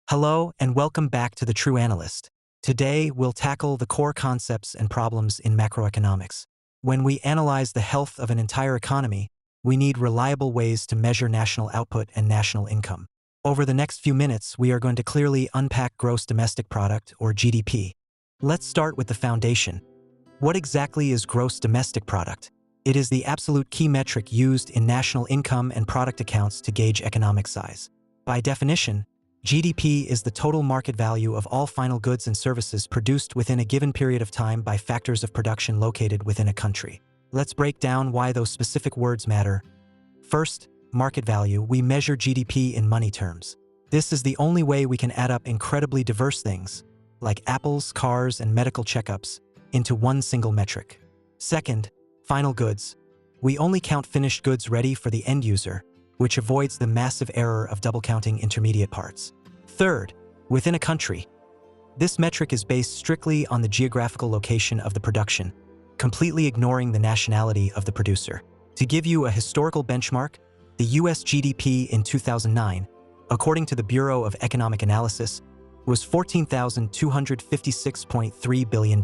Hello and welcome back to the True Analyst. Today, we'll tackle the core concepts and problems in macroeconomics. When we analyze the health of an entire economy, we need reliable ways to measure national output and national income. Over the next few minutes, we are going to clearly unpack gross domestic product, or GDP. Let's start with the foundation. What exactly is gross domestic product? It is the absolute key metric used in national income and product accounts to gauge economic size. By definition, GDP is the total market value of all final goods and services produced within a given period of time by factors of production located within a country. Let's break down why those specific words matter. First, market value. We measure GDP in money terms. This is the only way we can add up incredibly diverse things, like apples, cars, and medical checkups, into one single metric. Second, final goods. We only count finished goods ready for the end user, which avoids the massive error of double counting intermediate parts. Third, within a country. This metric is based strictly on the geographical location of the production, completely ignoring the nationality of the producer. To give you a historical benchmark, the US GDP in 2009, according to the Bureau of Economic Analysis, was $14,256.3 billion.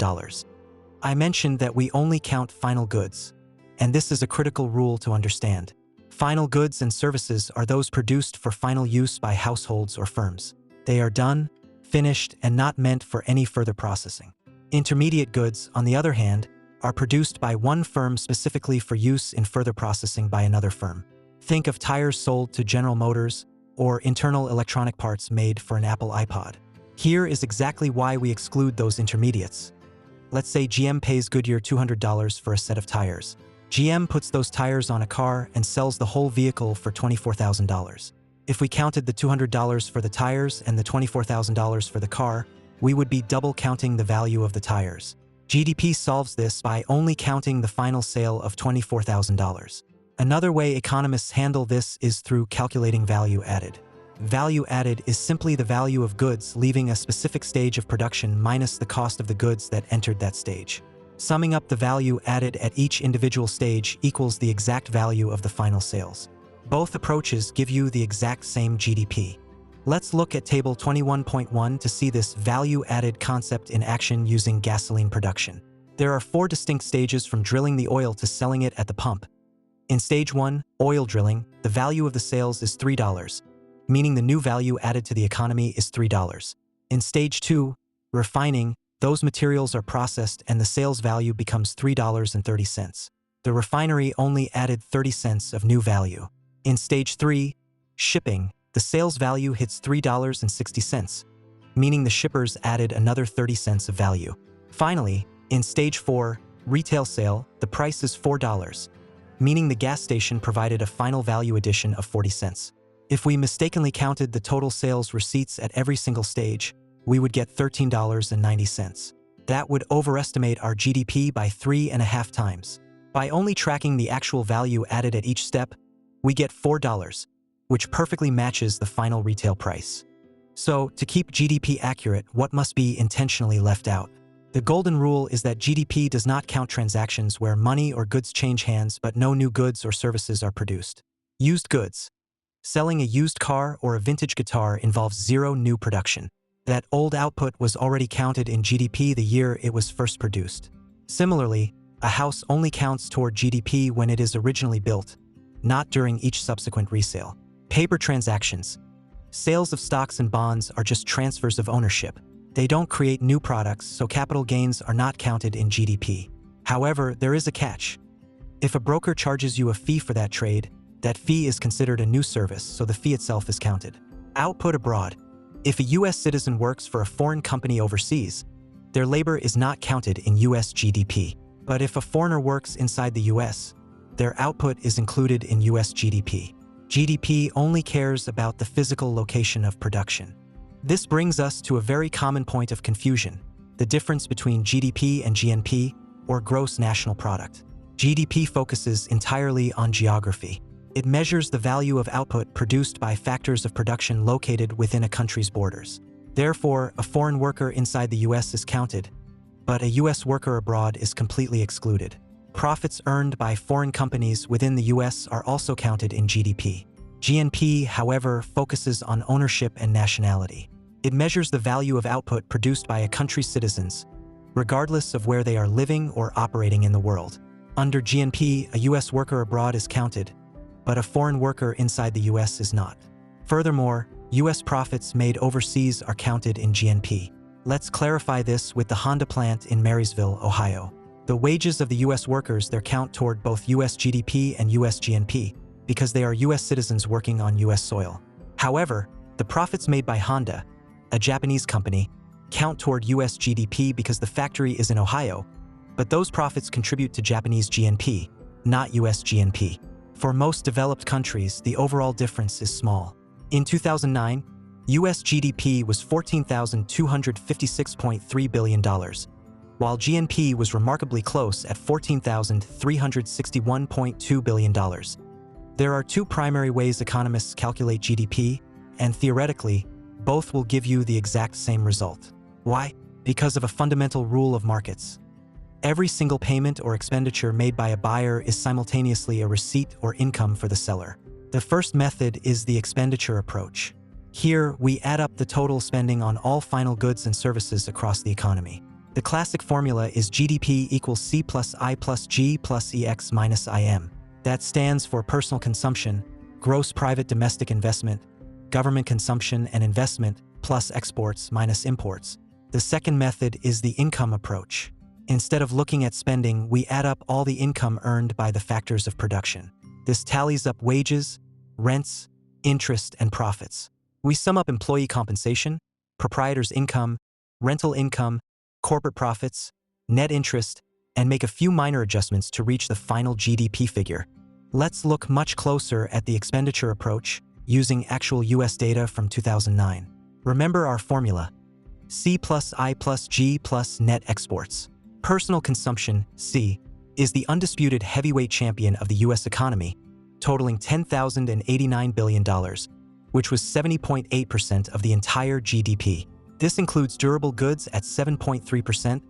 I mentioned that we only count final goods, and this is a critical rule to understand. Final goods and services are those produced for final use by households or firms. They are done, finished, and not meant for any further processing. Intermediate goods, on the other hand, are produced by one firm specifically for use in further processing by another firm. Think of tires sold to General Motors or internal electronic parts made for an Apple iPod. Here is exactly why we exclude those intermediates. Let's say GM pays Goodyear $200 for a set of tires. GM puts those tires on a car and sells the whole vehicle for $24,000. If we counted the $200 for the tires and the $24,000 for the car, we would be double counting the value of the tires. GDP solves this by only counting the final sale of $24,000. Another way economists handle this is through calculating value added. Value added is simply the value of goods leaving a specific stage of production minus the cost of the goods that entered that stage. Summing up the value added at each individual stage equals the exact value of the final sales. Both approaches give you the exact same GDP. Let's look at Table 21.1 to see this value-added concept in action using gasoline production. There are 4 distinct stages from drilling the oil to selling it at the pump. In Stage 1, oil drilling, the value of the sales is $3, meaning the new value added to the economy is $3. In Stage 2, refining, those materials are processed and the sales value becomes $3.30. The refinery only added 30 cents of new value. In Stage 3, shipping, the sales value hits $3.60, meaning the shippers added another 30 cents of value. Finally, in Stage 4, retail sale, the price is $4, meaning the gas station provided a final value addition of 40 cents. If we mistakenly counted the total sales receipts at every single stage, we would get $13.90. That would overestimate our GDP by 3.5 times. By only tracking the actual value added at each step, we get $4, which perfectly matches the final retail price. So, to keep GDP accurate, what must be intentionally left out? The golden rule is that GDP does not count transactions where money or goods change hands but no new goods or services are produced. Used goods. Selling a used car or a vintage guitar involves zero new production. That old output was already counted in GDP the year it was first produced. Similarly, a house only counts toward GDP when it is originally built, not during each subsequent resale. Paper transactions. Sales of stocks and bonds are just transfers of ownership. They don't create new products, so capital gains are not counted in GDP. However, there is a catch. If a broker charges you a fee for that trade, that fee is considered a new service, so the fee itself is counted. Output abroad. If a US citizen works for a foreign company overseas, their labor is not counted in US GDP. But if a foreigner works inside the US, their output is included in US GDP. GDP only cares about the physical location of production. This brings us to a very common point of confusion: the difference between GDP and GNP, or gross national product. GDP focuses entirely on geography. It measures the value of output produced by factors of production located within a country's borders. Therefore, a foreign worker inside the US is counted, but a US worker abroad is completely excluded. Profits earned by foreign companies within the US are also counted in GDP. GNP, however, focuses on ownership and nationality. It measures the value of output produced by a country's citizens, regardless of where they are living or operating in the world. Under GNP, a U.S. worker abroad is counted, but a foreign worker inside the U.S. is not. Furthermore, U.S. profits made overseas are counted in GNP. Let's clarify this with the Honda plant in Marysville, Ohio. The wages of the U.S. workers there count toward both U.S. GDP and U.S. GNP because they are U.S. citizens working on U.S. soil. However, the profits made by Honda, a Japanese company, count toward U.S. GDP because the factory is in Ohio, but those profits contribute to Japanese GNP, not U.S. GNP. For most developed countries, the overall difference is small. In 2009, U.S. GDP was $14,256.3 billion, while GNP was remarkably close at $14,361.2 billion. There are two primary ways economists calculate GDP, and theoretically, both will give you the exact same result. Why? Because of a fundamental rule of markets. Every single payment or expenditure made by a buyer is simultaneously a receipt or income for the seller. The first method is the expenditure approach. Here, we add up the total spending on all final goods and services across the economy. The classic formula is GDP equals C plus I plus G plus EX minus IM. That stands for personal consumption, gross private domestic investment, government consumption and investment, plus exports minus imports. The second method is the income approach. Instead of looking at spending, we add up all the income earned by the factors of production. This tallies up wages, rents, interest, and profits. We sum up employee compensation, proprietor's income, rental income, corporate profits, net interest, and make a few minor adjustments to reach the final GDP figure. Let's look much closer at the expenditure approach using actual US data from 2009. Remember our formula: C plus I plus G plus net exports. Personal consumption, C, is the undisputed heavyweight champion of the US economy, totaling $10,089 billion, which was 70.8% of the entire GDP. This includes durable goods at 7.3%,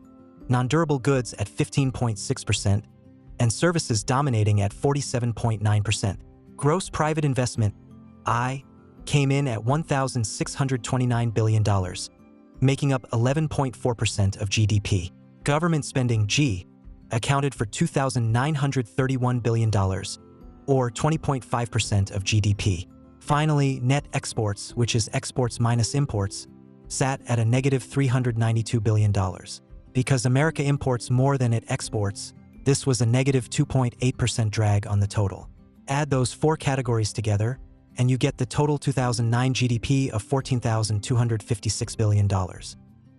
non-durable goods at 15.6%, and services dominating at 47.9%. Gross private investment, I, came in at $1,629 billion, making up 11.4% of GDP. Government spending, G, accounted for $2,931 billion, or 20.5% of GDP. Finally, net exports, which is exports minus imports, sat at a negative $392 billion. Because America imports more than it exports, this was a negative 2.8% drag on the total. Add those four categories together, and you get the total 2009 GDP of $14,256 billion.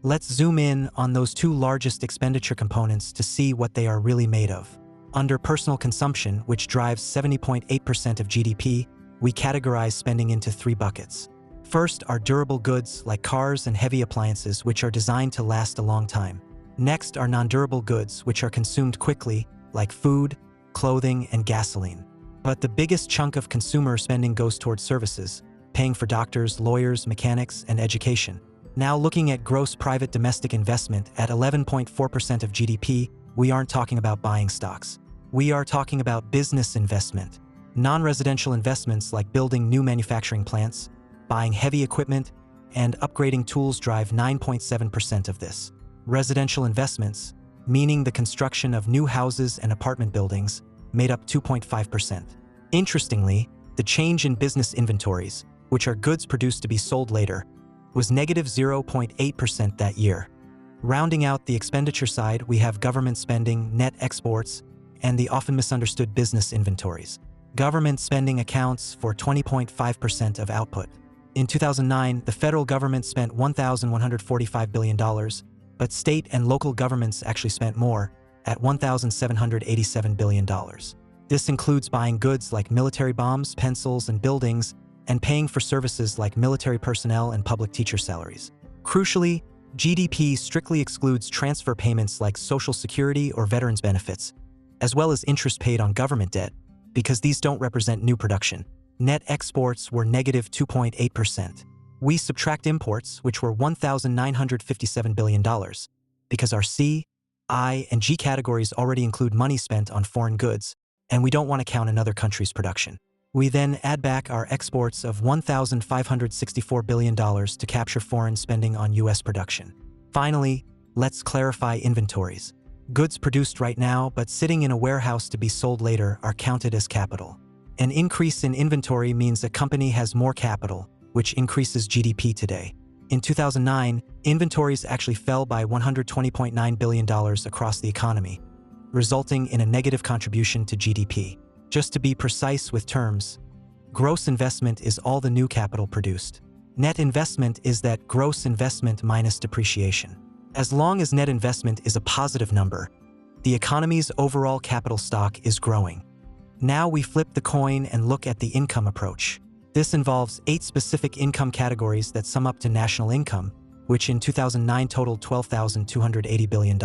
Let's zoom in on those two largest expenditure components to see what they are really made of. Under personal consumption, which drives 70.8% of GDP, we categorize spending into three buckets. First are durable goods like cars and heavy appliances, which are designed to last a long time. Next are non-durable goods, which are consumed quickly, like food, clothing, and gasoline. But the biggest chunk of consumer spending goes towards services, paying for doctors, lawyers, mechanics, and education. Now looking at gross private domestic investment at 11.4% of GDP, we aren't talking about buying stocks. We are talking about business investment. Non-residential investments like building new manufacturing plants, buying heavy equipment, and upgrading tools drive 9.7% of this. Residential investments, meaning the construction of new houses and apartment buildings, made up 2.5%. Interestingly, the change in business inventories, which are goods produced to be sold later, was negative 0.8% that year. Rounding out the expenditure side, we have government spending, net exports, and the often misunderstood business inventories. Government spending accounts for 20.5% of output. In 2009, the federal government spent $1,145 billion, but state and local governments actually spent more, at $1,787 billion. This includes buying goods like military bombs, pencils, and buildings, and paying for services like military personnel and public teacher salaries. Crucially, GDP strictly excludes transfer payments like Social Security or veterans benefits, as well as interest paid on government debt, because these don't represent new production. Net exports were negative 2.8%. We subtract imports, which were $1,957 billion, because our C, I, and G categories already include money spent on foreign goods, and we don't want to count another country's production. We then add back our exports of $1,564 billion to capture foreign spending on U.S. production. Finally, let's clarify inventories. Goods produced right now but sitting in a warehouse to be sold later are counted as capital. An increase in inventory means a company has more capital, which increases GDP today. In 2009, inventories actually fell by $120.9 billion across the economy, resulting in a negative contribution to GDP. Just to be precise with terms, gross investment is all the new capital produced. Net investment is that gross investment minus depreciation. As long as net investment is a positive number, the economy's overall capital stock is growing. Now we flip the coin and look at the income approach. This involves 8 specific income categories that sum up to national income, which in 2009 totaled $12,280 billion.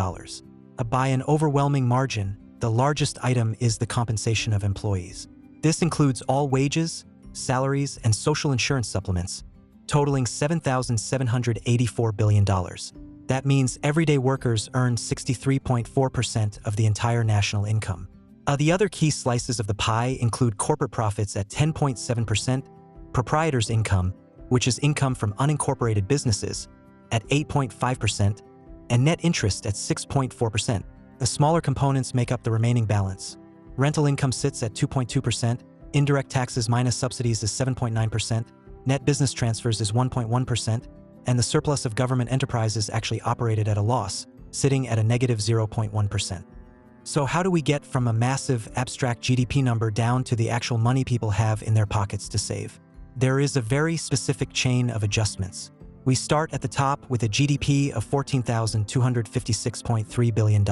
By an overwhelming margin, the largest item is the compensation of employees. This includes all wages, salaries, and social insurance supplements, totaling $7,784 billion. That means everyday workers earn 63.4% of the entire national income. The other key slices of the pie include corporate profits at 10.7%, proprietors' income, which is income from unincorporated businesses, at 8.5%, and net interest at 6.4%. The smaller components make up the remaining balance. Rental income sits at 2.2%, indirect taxes minus subsidies is 7.9%, net business transfers is 1.1%, and the surplus of government enterprises actually operated at a loss, sitting at a negative 0.1%. So how do we get from a massive, abstract GDP number down to the actual money people have in their pockets to save? There is a very specific chain of adjustments. We start at the top with a GDP of $14,256.3 billion.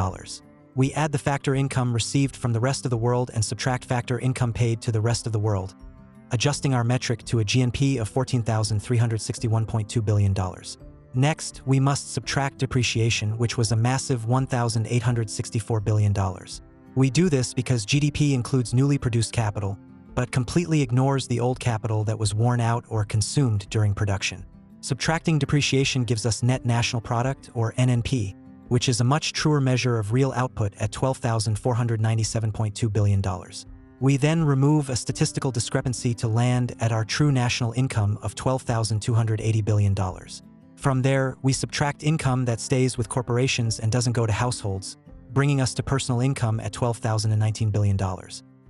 We add the factor income received from the rest of the world and subtract factor income paid to the rest of the world, adjusting our metric to a GNP of $14,361.2 billion. Next, we must subtract depreciation, which was a massive $1,864 billion. We do this because GDP includes newly produced capital, but completely ignores the old capital that was worn out or consumed during production. Subtracting depreciation gives us net national product, or NNP, which is a much truer measure of real output at $12,497.2 billion. We then remove a statistical discrepancy to land at our true national income of $12,280 billion. From there, we subtract income that stays with corporations and doesn't go to households, bringing us to personal income at $12,019 billion.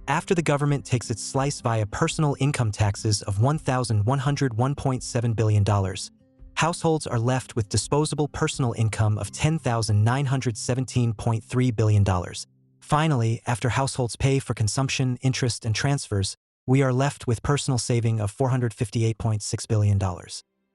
After the government takes its slice via personal income taxes of $1,101.7 billion, households are left with disposable personal income of $10,917.3 billion. Finally, after households pay for consumption, interest, and transfers, we are left with personal saving of $458.6 billion.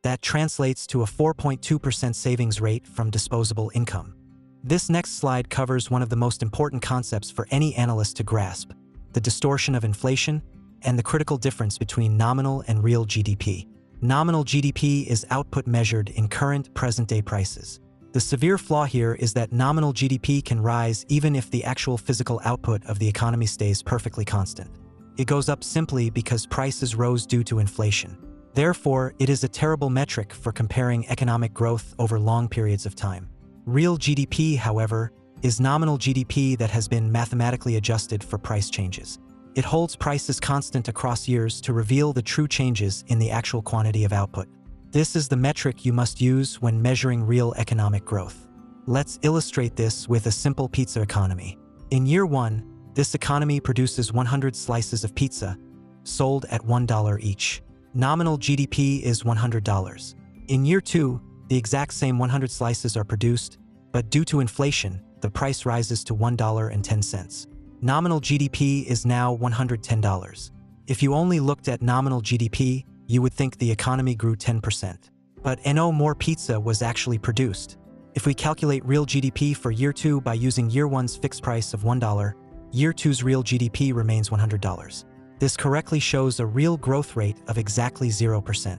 That translates to a 4.2% savings rate from disposable income. This next slide covers one of the most important concepts for any analyst to grasp: the distortion of inflation and the critical difference between nominal and real GDP. Nominal GDP is output measured in current, present-day prices. The severe flaw here is that nominal GDP can rise even if the actual physical output of the economy stays perfectly constant. It goes up simply because prices rose due to inflation. Therefore, it is a terrible metric for comparing economic growth over long periods of time. Real GDP, however, is nominal GDP that has been mathematically adjusted for price changes. It holds prices constant across years to reveal the true changes in the actual quantity of output. This is the metric you must use when measuring real economic growth. Let's illustrate this with a simple pizza economy. In year 1, this economy produces 100 slices of pizza, sold at $1 each. Nominal GDP is $100. In year 2, the exact same 100 slices are produced, but due to inflation, the price rises to $1.10. Nominal GDP is now $110. If you only looked at nominal GDP, you would think the economy grew 10%. But no more pizza was actually produced. If we calculate real GDP for year 2 by using year 1's fixed price of $1, year 2's real GDP remains $100. This correctly shows a real growth rate of exactly 0%.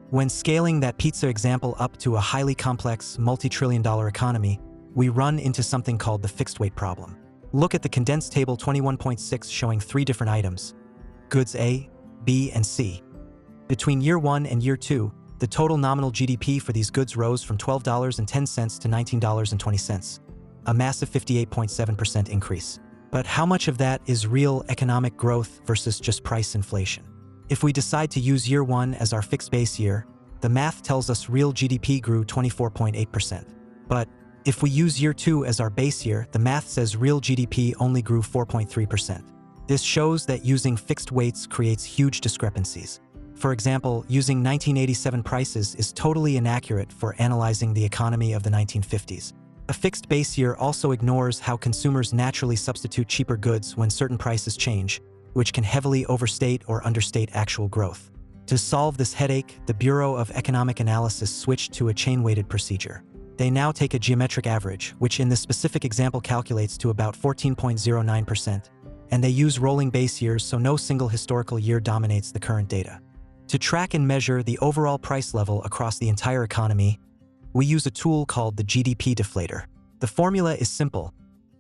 When scaling that pizza example up to a highly complex, multi-trillion-dollar economy, we run into something called the fixed weight problem. Look at the condensed table 21.6 showing 3 different items: goods A, B, and C. Between year 1 and year 2, the total nominal GDP for these goods rose from $12.10 to $19.20, a massive 58.7% increase. But how much of that is real economic growth versus just price inflation? If we decide to use year 1 as our fixed base year, the math tells us real GDP grew 24.8%. But if we use year 2 as our base year, the math says real GDP only grew 4.3%. This shows that using fixed weights creates huge discrepancies. For example, using 1987 prices is totally inaccurate for analyzing the economy of the 1950s. A fixed base year also ignores how consumers naturally substitute cheaper goods when certain prices change, which can heavily overstate or understate actual growth. To solve this headache, the Bureau of Economic Analysis switched to a chain-weighted procedure. They now take a geometric average, which in this specific example calculates to about 14.09%, and they use rolling base years so no single historical year dominates the current data. To track and measure the overall price level across the entire economy, we use a tool called the GDP Deflator. The formula is simple: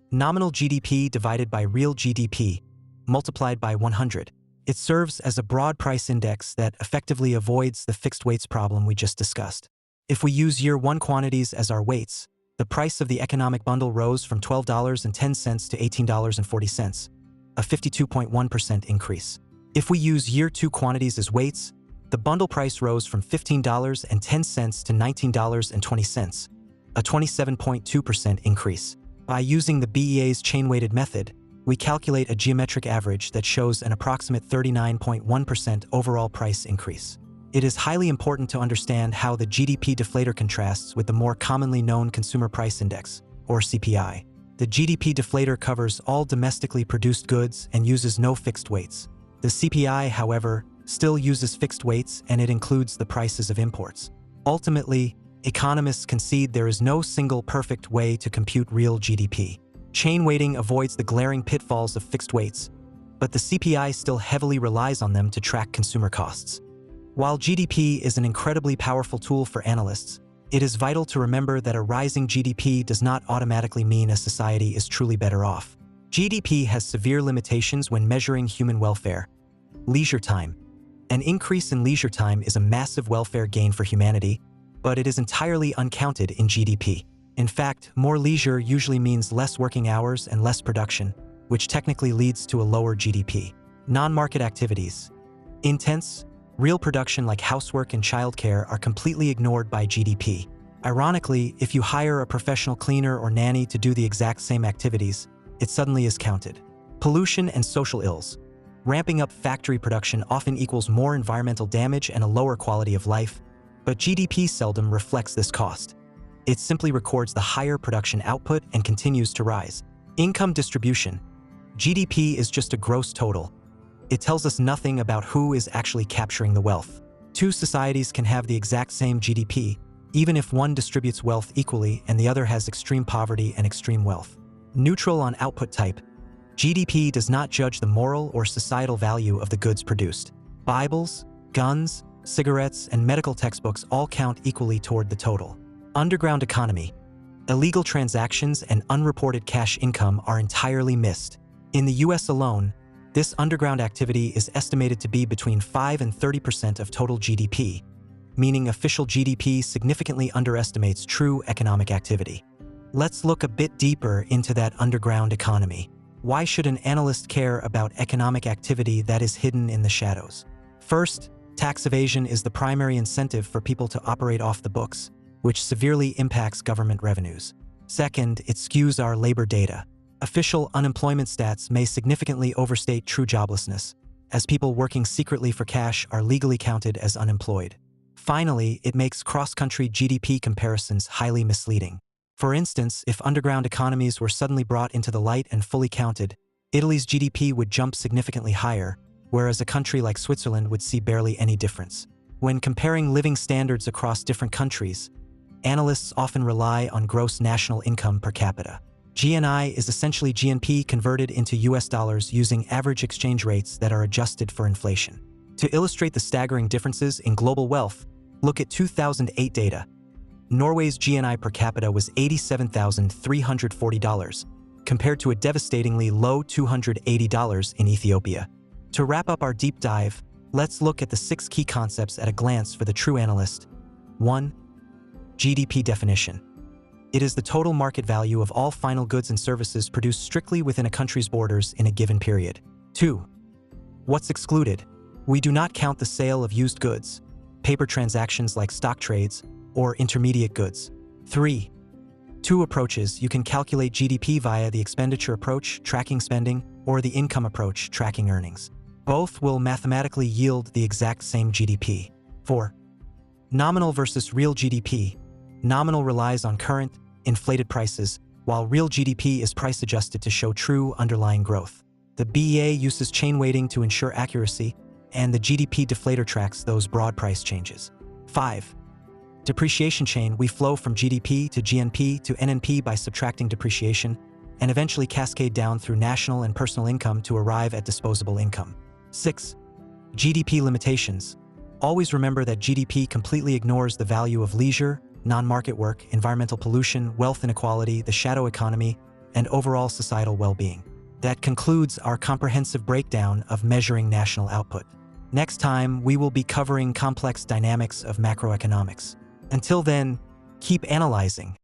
nominal GDP divided by real GDP, multiplied by 100. It serves as a broad price index that effectively avoids the fixed weights problem we just discussed. If we use year 1 quantities as our weights, the price of the economic bundle rose from $12.10 to $18.40, a 52.1% increase. If we use year 2 quantities as weights, the bundle price rose from $15.10 to $19.20, a 27.2% increase. By using the BEA's chain-weighted method, we calculate a geometric average that shows an approximate 39.1% overall price increase. It is highly important to understand how the GDP deflator contrasts with the more commonly known Consumer Price Index, or CPI. The GDP deflator covers all domestically produced goods and uses no fixed weights. The CPI, however, still uses fixed weights, and it includes the prices of imports. Ultimately, economists concede there is no single perfect way to compute real GDP. Chain weighting avoids the glaring pitfalls of fixed weights, but the CPI still heavily relies on them to track consumer costs. While GDP is an incredibly powerful tool for analysts, it is vital to remember that a rising GDP does not automatically mean a society is truly better off. GDP has severe limitations when measuring human welfare. Leisure time. An increase in leisure time is a massive welfare gain for humanity, but it is entirely uncounted in GDP. In fact, more leisure usually means less working hours and less production, which technically leads to a lower GDP. Non-market activities. Intense, real production like housework and childcare are completely ignored by GDP. Ironically, if you hire a professional cleaner or nanny to do the exact same activities, it suddenly is counted. Pollution and social ills. Ramping up factory production often equals more environmental damage and a lower quality of life, but GDP seldom reflects this cost. It simply records the higher production output and continues to rise. Income distribution. GDP is just a gross total. It tells us nothing about who is actually capturing the wealth. Two societies can have the exact same GDP, even if one distributes wealth equally and the other has extreme poverty and extreme wealth. Neutral on output type. GDP does not judge the moral or societal value of the goods produced. Bibles, guns, cigarettes, and medical textbooks all count equally toward the total. Underground economy. Illegal transactions and unreported cash income are entirely missed. In the US alone, this underground activity is estimated to be between 5 and 30% of total GDP, meaning official GDP significantly underestimates true economic activity. Let's look a bit deeper into that underground economy. Why should an analyst care about economic activity that is hidden in the shadows? First, tax evasion is the primary incentive for people to operate off the books, which severely impacts government revenues. Second, it skews our labor data. Official unemployment stats may significantly overstate true joblessness, as people working secretly for cash are legally counted as unemployed. Finally, it makes cross-country GDP comparisons highly misleading. For instance, if underground economies were suddenly brought into the light and fully counted, Italy's GDP would jump significantly higher, whereas a country like Switzerland would see barely any difference. When comparing living standards across different countries, analysts often rely on gross national income per capita. GNI is essentially GNP converted into US dollars using average exchange rates that are adjusted for inflation. To illustrate the staggering differences in global wealth, look at 2008 data. Norway's GNI per capita was $87,340, compared to a devastatingly low $280 in Ethiopia. To wrap up our deep dive, let's look at the 6 key concepts at a glance for the true analyst. 1. GDP definition. It is the total market value of all final goods and services produced strictly within a country's borders in a given period. 2. What's excluded? We do not count the sale of used goods, paper transactions like stock trades, or intermediate goods. 3. 2 approaches. You can calculate GDP via the expenditure approach, tracking spending, or the income approach, tracking earnings. Both will mathematically yield the exact same GDP. 4. Nominal versus real GDP. Nominal relies on current, inflated prices, while real GDP is price-adjusted to show true underlying growth. The BEA uses chain weighting to ensure accuracy, and the GDP deflator tracks those broad price changes. 5. Depreciation chain. We flow from GDP to GNP to NNP by subtracting depreciation, and eventually cascade down through national and personal income to arrive at disposable income. 6. GDP limitations. Always remember that GDP completely ignores the value of leisure, non-market work, environmental pollution, wealth inequality, the shadow economy, and overall societal well-being. That concludes our comprehensive breakdown of measuring national output. Next time, we will be covering complex dynamics of macroeconomics. Until then, keep analyzing.